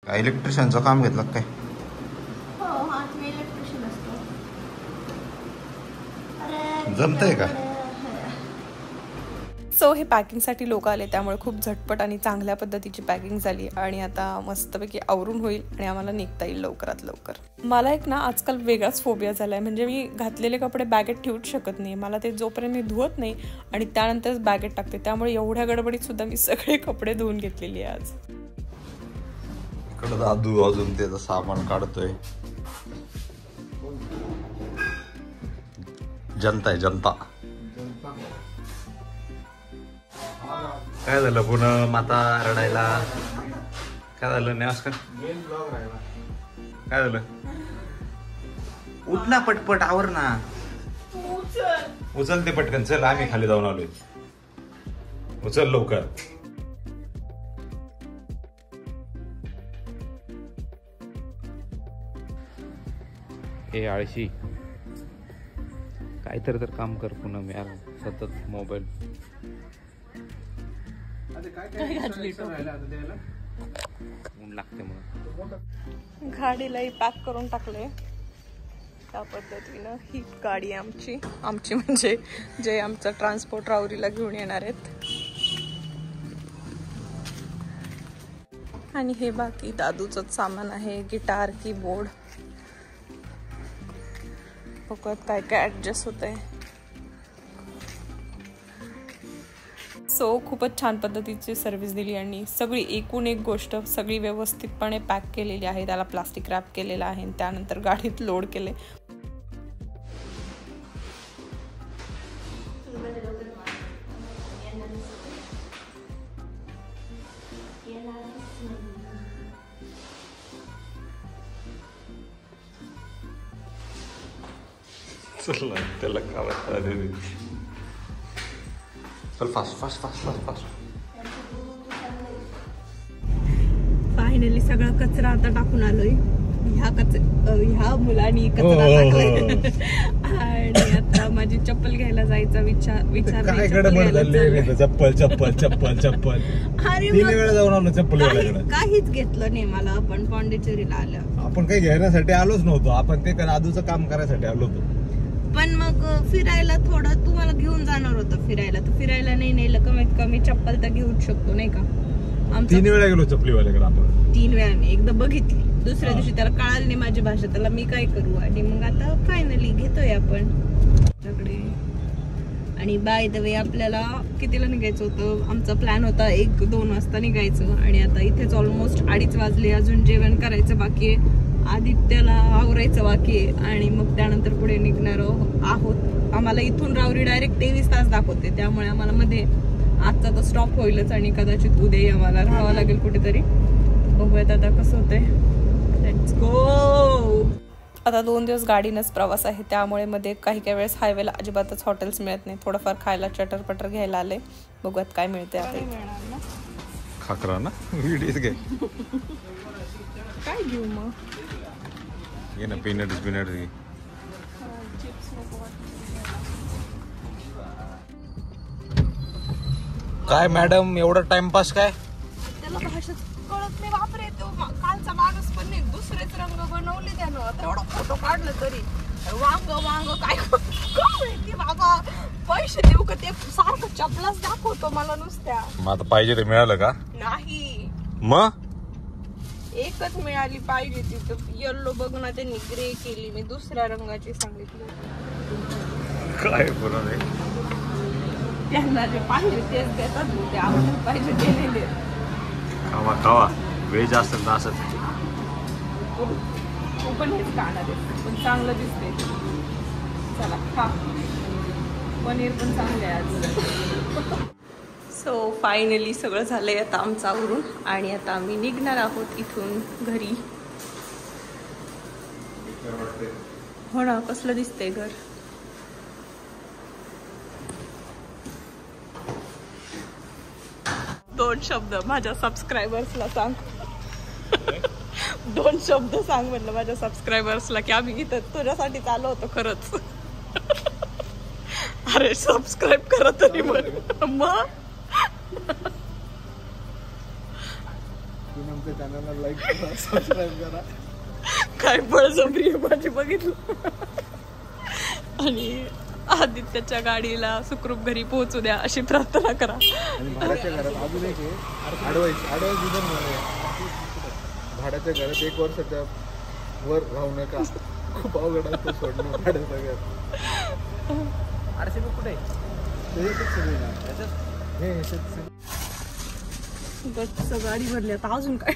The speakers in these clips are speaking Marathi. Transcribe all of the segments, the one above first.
काय इलेक्ट्रिशियनचं काम घेतलं काय? जमतंय का? सो हे पॅकिंगसाठी लोक आले, त्यामुळे खूप झटपट आणि चांगल्या पद्धतीची पॅकिंग झाली आणि आता मस्तपैकी आवरून होईल आणि आम्हाला निघता येईल लवकरात लवकर. मला एक ना आजकाल वेगळाच फोबिया झालाय, म्हणजे मी घातलेले कपडे बॅगेत ठेवूच शकत नाही. मला ते जोपर्यंत मी धुवत नाही आणि त्यानंतरच बॅगेत टाकते, त्यामुळे एवढ्या गडबडीत सुद्धा मी सगळे कपडे धुवून घेतलेली आहे आज. इकडं दादू अजून त्याचं सामान काढतोय. जनता आहे जनता. काय झालं पुन्हा माता रडायला? काय झालं नेवास्कर? काय झालं? उठ ना पटपट, आवर ना. उचल ते पटकन. चल आम्ही खाली जाऊन आलोय. उचल लवकर. ए आळशी, काहीतरी तर काम कर पुन्हा. मी यार सतत मोबाईल. ऊन लागते म्हणून गाडीलाही पॅक करून टाकले. त्या पद्धतीनं ही गाडी आमची म्हणजे जे आमचं ट्रान्सपोर्ट राहुरीला घेऊन येणार आहेत. आणि हे बाकी दादूचंच सामान आहे, गिटार, कीबोर्ड. बघत काय काय ऍडजस्ट होत आहे. सो खूपच छान पद्धतीची सर्व्हिस दिली आणि सगळी एकूण एक गोष्ट सगळी व्यवस्थितपणे पॅक केलेली आहे. त्याला प्लास्टिक रॅप केलेलं आहे आणि त्यानंतर गाडीत लोड केले. त्याला चल fast fast fast fast fast. Finally सगळा कचरा आता टाकून आलोय. ह्या मुलांनी कचरा टाकलाय. आणि आता माझी चप्पल घ्यायला जायचा विचार चप्पल चप्पल चप्पल चप्पल. तीन वेळा जाऊन आलो चप्पल घ्यायला. काहीच घेतलं नाही मला. आपण पॉंडिचेरीला आलं. आपण काही घेण्यासाठी आलोच नव्हतो. आपण ते दादूचं काम करायसाठी आलो होतो. पण मग फिरायला थोडं तुम्हाला घेऊन जाणार होतं फिरायला, तर फिरायला नाही नेलं. कमीत कमी चप्पल तर घेऊच शकतो नाही का. 3 वेळा गेलो चप्पलीवाल्याकडे आपण. 3 वेळा नाही, एकदा बघितली. दुसऱ्या दिवशी त्याला कळालं नाही माझी भाषा, त्याला मी काय करू. आणि मग आता फायनली घेतोय आपण त्याच्याकडे. आणि बाय द वे आपल्याला कितीला निघायचं होतं? आमचा प्लॅन होता 1-2 वाजता निघायचं. आणि आता इथेच ऑलमोस्ट 2:30 वाजले. अजून जेवण करायचं बाकी आहे, आदित्यला आवरायचं बाकी आहे. आणि मग त्यानंतर पुढे निघणार आहोत. आम्हाला इथून राहुरी डायरेक्ट 23 तास दाखवते, त्यामुळे आम्हाला मध्ये आजचा तर स्टॉप होईलच आणि कदाचित उद्याही आम्हाला राहावं लागेल कुठेतरी. बघूयात आता कसं होतंय. Let's go. आता 2 दिवस गाडीनंच प्रवास आहे, त्यामुळे मध्ये काही वेळेस हायवेला अजिबातच हॉटेल्स मिळत नाही. थोडंफार खायला चटरपटर घ्यायला आले. बघूयात काय मिळते आता. खाकरा ना व्हिडिओ घे. काय घेऊ मग? ये ना पीनट्स घे. काय मॅडम एवढा टाइमपास काय? त्याला भाषा कळत नाही. बापरे, तो कालचा माणूस पण नाही, दुसरेच रंग बनवले त्यानं. तेवढा फोटो काढलं तरी वांग काय माहिती बाबा. पैसे देऊ का? ते सारखं चपलाच दाखवतो मला नुसत्या. मग आता पाहिजे ते मिळालं का? नाही, मग एकच मिळाली पाहिजे ती. तर येल्लो बघ ना, त्यांनी ग्रे केली. मी दुसऱ्या रंगाची सांगितली. काय बोलत आहे? त्यांना जे पाहिजे तेच देतात. ते आवडत पाहिजे ते नाही देत. खावा खावा, व्हेज असेल तर असंच. तू पण हेच खाणार आहे, पण चांगलं दिसते. चला खा. पनीर पण चांगलं आहे आज. सो फायनली सगळं झालंय आता आमचं आवरून. आणि आता आम्ही निघणार आहोत इथून घरी. हो ना, कसलं दिसतंय घर. दोन शब्द माझ्या सबस्क्रायबर्सला सांग. 2 शब्द सांग म्हटलं माझ्या सबस्क्रायबर्सला की आम्ही इथं तुझ्यासाठी आलो होतो खरंच. अरे सबस्क्राईब करा तरी मग. आपल्या चॅनलला लाईक करा, सबस्क्राईब करा. काय बळजबरी माझी बघितलं. आणि आदित्यच्या गाडीला सुखरूप घरी पोहोचू द्या अशी प्रार्थना करा. आणि भाड्याच्या घरात अजून एक ॲडवाईस दिलं मला, भाड्याच्या घरात 1 वर्षाच्या वर राहू नका. खूप अवघड असतं सोडणं भाड्याचं घर. आरसीबी कुठे गच्च गाडी भरली आता अजून काय.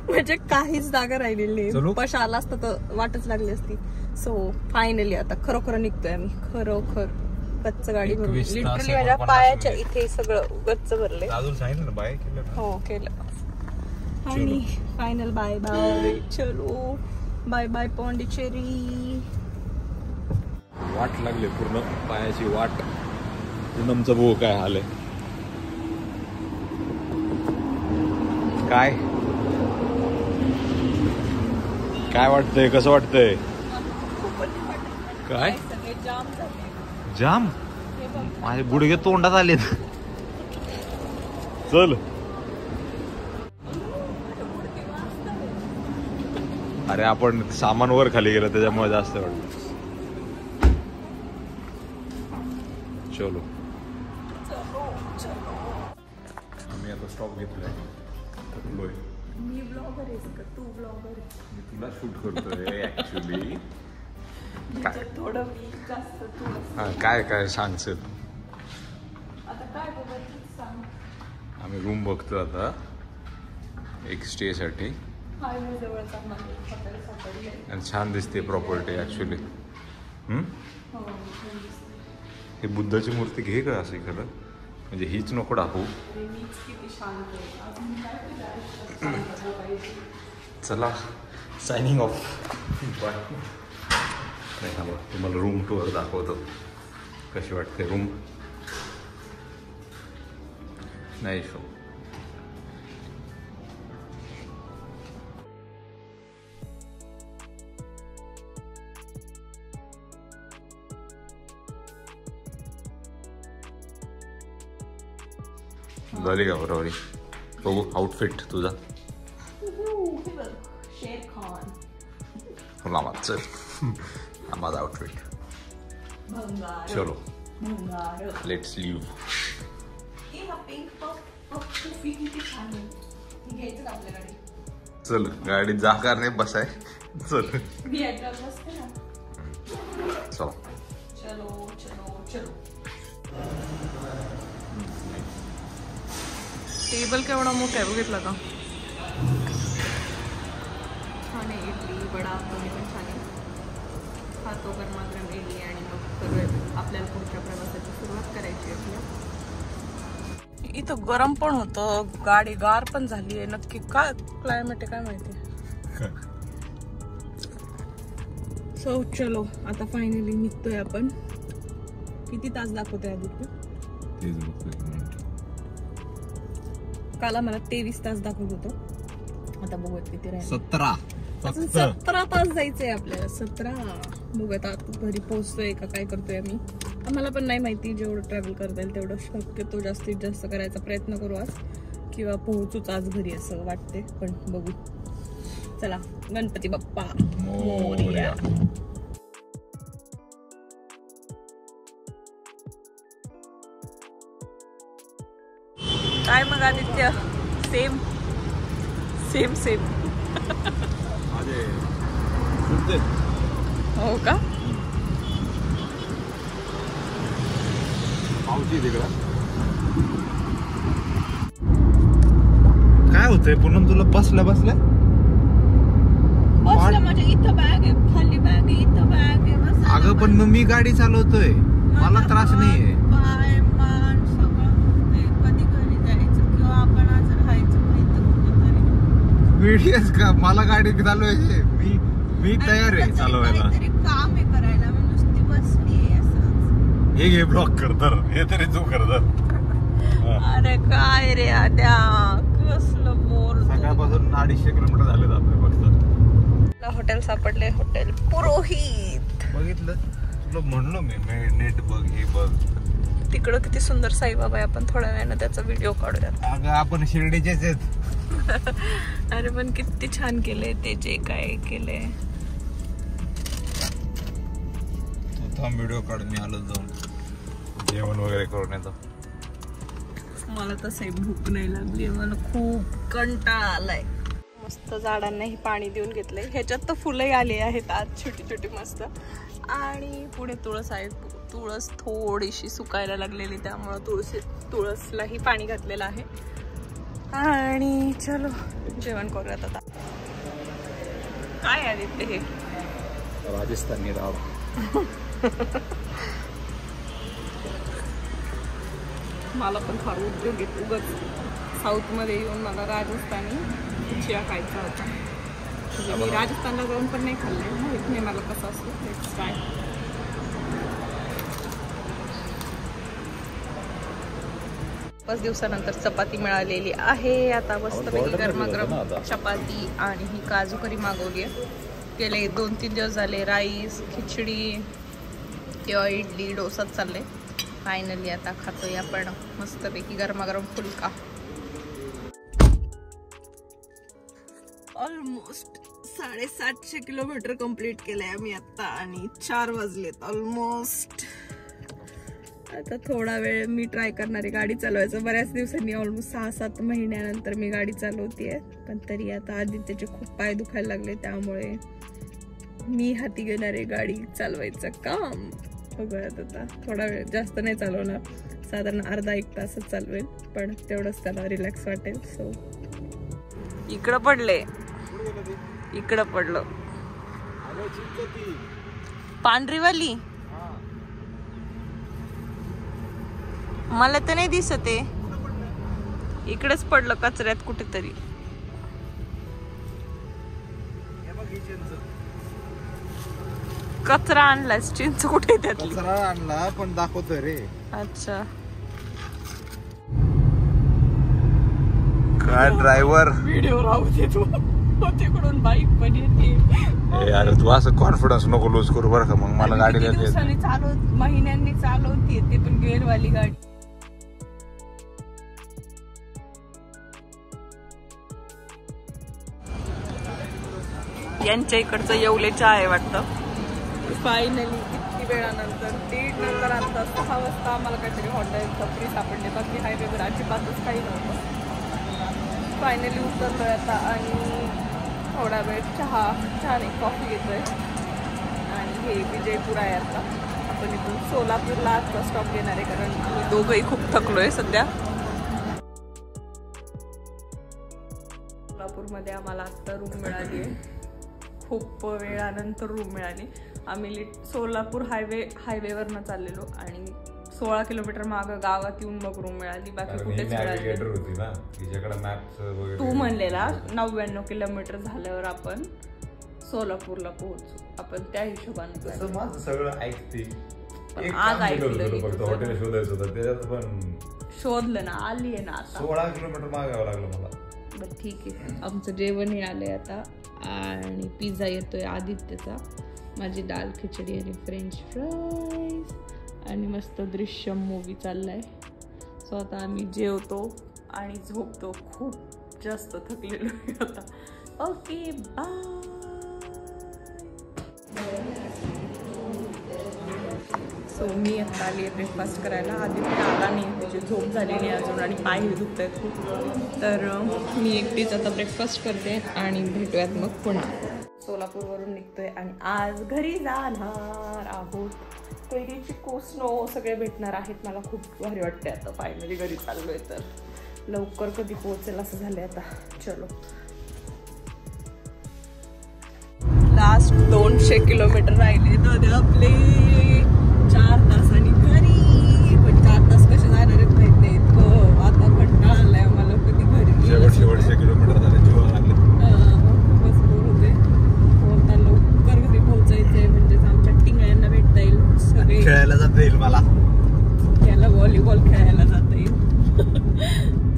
म्हणजे काहीच जागा राहिलेली नाही. पशा आला असता तर वाटच लागली असती. सो फायनली आता खरोखर निघतोय आम्ही. खरोखर गच्च गाडी भरली. लिटरली माझ्या पायाच्या इथे सगळं गच्च भरले. अजून सांगितलं ना बाय केलं. हो केलं. आणि फायनल बाय बाय. चलो बाय बाय पॉंडिचेरी. वाट लागली पूर्ण पायाची वाट. पूनमचं भाऊ काय हाल आहे. काय वाटतंय, कसं वाटतंय. काय जाम माझे गुडघे तोंडात आलेत. चल अरे आपण सामान वर खाली गेलं त्याच्यामुळे जास्त वाटत. चलो आम्ही आता स्टॉप घेतलाय. थकलोय. मी ब्लॉगर आहेस का तू ब्लॉगर. मी तुला शूट करतोय ऍक्च्युली. काय थोडं मी जास्त तू. हा काय सांग सर. आता काय बघत सांग. आम्ही रूम बघतो आता एक स्टे साठी. हायवे जवळचा हॉटेल सापडले. आणि छान दिसते प्रॉपर्टी ऍक्च्युली. हे बुद्धाची मूर्ती घे का असं खरं. म्हणजे हीच नको दाखवू. चला सायनिंग ऑफ. नाही हा बघ तुम्हाला रूम टूर दाखवतो कशी वाटते रूम. नाही शो झाली का बरोबर. बघू आउटफिट तुझा. शेर खान. चल माझा आउटफिट. चलो लेट्स लिव्ह. चल गाडीत जागा नाही बसाय. चल चलो चलो चलो चलो. टेबल केवढा मोठा आहे बघितला का. छान आहे. इडली वडा दोन्ही पण छान आहे. खातो गरमागरम इडली आणि मग सगळं आपल्याला पुढच्या प्रवासाची सुरुवात करायची आपल्या. इथं गरम पण होतं. गाडी गार पण झाली आहे. नक्की काय क्लायमेट आहे काय माहिती. सो चलो आता फायनली निघतोय आपण. किती तास दाखवतोय आदित्य. काल आम्हाला 23 तास दाखवत होतो. आता बघूयात किती राहील. 17 तास जायचंय आपल्याला. 17. बघूयात आता घरी पोहोचतोय का काय करतोय आम्ही. आम्हाला पण नाही माहिती. जेवढं ट्रॅव्हल करता येईल तेवढं शक्यतो जास्तीत जास्त करायचा प्रयत्न करू आज. किंवा पोहोचूच आज घरी असं वाटते. पण बघू. चला गणपती बाप्पा मोरया. काय मग आदित्य. Same same same. हो का. काय होतंय पूनम तुला बसल्या माझ्या इथं बॅग आहे. खाली बॅग आहे. इथं बॅग आहे. अगं पण मग मी गाडी चालवतोय. मला त्रास नाहीये. व्हिडिओज का मला गाडी चालवायची. मी तयार आहे चालवायला. काम आहे करायला. मी नुसती बसली हे घे ब्लॉक कर तर. हे तरी तू कर तर. अरे काय रे आद्या कसलं बोर. सकाळपासून 250 किलोमीटर झालेत आपले फक्त. हॉटेल सापडले. हॉटेल पुरोहित. बघितलं तुला म्हणलो मी नेट बघ हे बघ. तिकडं किती सुंदर साईबाबा आहे. आपण थोड्या वेळानं त्याचा व्हिडिओ काढूयात. अगं आपण शिर्डीचेच आहेत. अरे पण किती छान केलंय ते जे काय केलंय. थांब व्हिडिओ काढून मी आलो जाऊन जेवण वगैरे करून येतो. मला तसंही भूक नाही लागली. मला खूप कंटाळा आलाय. मस्त झाडांनाही पाणी देऊन घेतलंय. ह्याच्यात तर फुलंही आली आहेत आज छोटी छोटी मस्त. आणि पुढे तुळस आहे. तुळस थोडीशी सुकायला लागलेली त्यामुळे तुळसलाही पाणी घातलेलं आहे. आणि चलो जेवण करूयात आता. काय आदित्य हे राजस्थानी राव. मला पण फार उद्योग येतो उगाच साऊथ मध्ये येऊन मला राजस्थानी चिया खायचा होता. म्हणजे मी राजस्थानला जाऊन पण नाही खाल्लंय. माहित नाही मला कसं असतं. Let's try. पाच दिवसानंतर चपाती मिळालेली आहे. आता मस्तपैकी गरमागरम चपाती आणि ही काजू करी मागवली आहे. गेले 2-3 दिवस झाले राईस खिचडी किंवा इडली डोसाच चालले. फायनली आता खातोय आपण मस्तपैकी गरमागरम फुलका. ऑलमोस्ट 750 किलोमीटर कंप्लीट केलंय आम्ही आता आणि 4 वाजलेत ऑलमोस्ट. आता थोडा वेळ मी ट्राय करणार आहे गाडी चालवायचं. बऱ्याच दिवसांनी ऑलमोस्ट 6-7 महिन्यानंतर मी गाडी चालवतीये. पण तरी आता आदित्यचे खूप पाय दुखायला लागले त्यामुळे मी हाती घेणार आहे गाडी चालवायचं काम. बघूयात आता थोडा वेळ जास्त नाही चालवणार. साधारण अर्धा-1 तासच चालवेल. पण तेवढंच त्याला रिलॅक्स वाटेल. सो इकडं पडले इकडं पडलं पांढरीवाली. मला तर नाही दिसत आहे. इकडेच पडलं कचऱ्यात कुठेतरी. कचरा आणलास. चिंच कुठे त्यातली? कचरा आणला पण दाखवतो रे. अच्छा काय ड्रायव्हर व्हिडिओ राहू दे तू. तिकडून बाईक पण येते. अरे तू असं कॉन्फिडन्स नको लूज करू बरं का. मग मला गाडी दिवसांनी महिन्यांनी चालवते ते पण गेअरवाली गाडी. यांच्या इकडचं येवले चहा आहे वाटतं. फायनली किती वेळानंतर 1:30 नंतर आता 6 वाजता आम्हाला काहीतरी हॉटेल सफरी सापडले. बाकी हायवेवर अजिबातच काही नव्हतं. फायनली उतरलोय आता आणि थोडा वेळ छान एक कॉफी घेतोय. आणि हे विजयपूर आहे. आता आपण इथून सोलापूरला आजचा स्टॉप घेणार आहे कारण आम्ही दोघंही खूप थकलोय सध्या. सोलापूरमध्ये आम्हाला आत्ता रूम मिळाली आहे. खूप वेळानंतर रूम मिळाली. आम्ही सोलापूर हायवेवरनं चाललेलो आणि 16 किलोमीटर मागं गावात येऊन मग रूम मिळाली. बाकी कुठेच मिळाली. तू म्हणलेला 99 किलोमीटर झाल्यावर आपण सोलापूरला पोहोचू. आपण त्या हिशोबाने माझं सगळं ऐकते. आज ऐकलं हॉटेल शोधायचं होतं त्याच्यात पण शोधलं ना. आली आहे ना आता. 16 किलोमीटर मागावं लागलं मला. बरं ठीक आहे. आमचं जेवणही आलंय आता आणि पिझ्झा येतोय आदित्यचा. माझी दाल खिचडी आणि फ्रेंच फ्राईज आणि मस्त दृश्यम मूवी चाललाय. सो आता आम्ही जेवतो आणि झोपतो. खूप जास्त थकलेलो आहे आता. Okay bye. सो मी आता आली आहे ब्रेकफास्ट करायला. आदित्य आला नाही. त्याची झोप झालेली अजून आणि पायही दुखत आहेत खूप. तर मी एकटीच आता ब्रेकफास्ट करते आणि भेटूयात मग पुन्हा. सोलापूरवरून निघतोय आणि आज घरी जाणार आहोत. कैरी चिकू स्नो सगळे भेटणार आहेत. मला खूप भारी वाटते आता फायनली घरी चाललोय. तर लवकर कधी पोहोचेल असं झालंय आता. चलो लास्ट 200 किलोमीटर राहिले दादा आपले. 4 तासांनी घरी. पण 4 तास कसे जाणार आहेत माहित नाही. आता कंटाळा आलाय आम्हाला. कधी घरी शेवटचे किलोमीटर झाले. जेवण लागले. बस बोर होते. आता लवकर घरी पोहोचायचंय म्हणजेच आमच्या टिंगळ्यांना भेटता येईल. सगळे खेळायला जाता येईल मला. याला व्हॉलीबॉल खेळायला जाता येईल.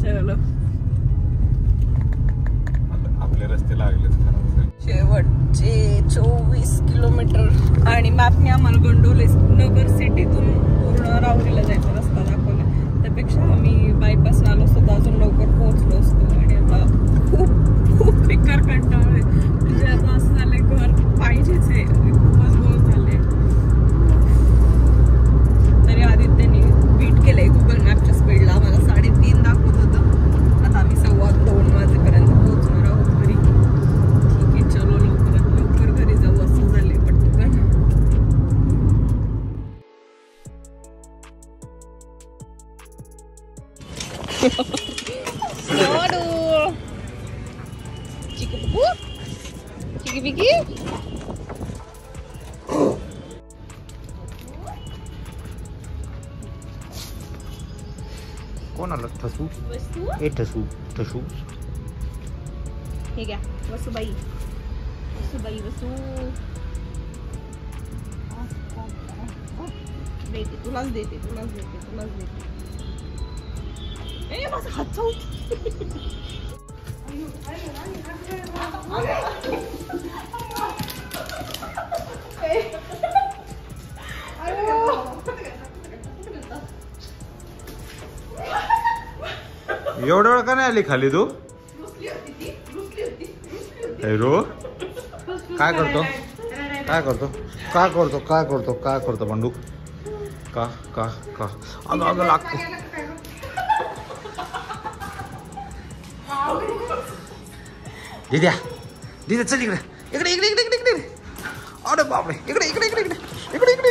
चलो आपले रस्ते लागले. शेवटचे 24 किलोमीटर आणि मॅपने आम्हाला गोंडवले नगर सिटीतून पूर्ण राहुरीला जायचा रस्ता दाखवला. त्यापेक्षा आम्ही बायपासनं आलो असतो तर अजून लवकर पोहोचलो असतो. आणि आता खूप खूप बेकार कंटाळले. म्हणजे आता असं झालंय घर पाहिजेच आहे. खूपच बोर झाले. तरी आदित्यने बीट केलंय गुगल मॅपच्या स्पीडला. आम्हाला 3:30 दाखवत होतं. आता आम्ही 2:15 वाजेपर्यंत पोहोचणार आहोत घरी. ठीक आहे, चलो लवकरात लवकर घरी जाऊ असं झाले पटकन. चिकी कोण आलं? ठसू ए ठसू ठसू. हे घ्या वसुबाई. वसुबाई वसू देते तुलाच देते तुलाच देते तुलाच देते. ए माझा हात चावतो. एवढं वेळ का नाही आली खाली तू? रो काय करतो काय करतो काय करतो काय करतो काय करतो बंडू? का का का अगं अगं लागतो. दिद्या दिद्या चल इकडे इकडे इकडे इकडे इकडे. अरे बापरे इकडे इकडे इकडे इकडे इकडे इकडे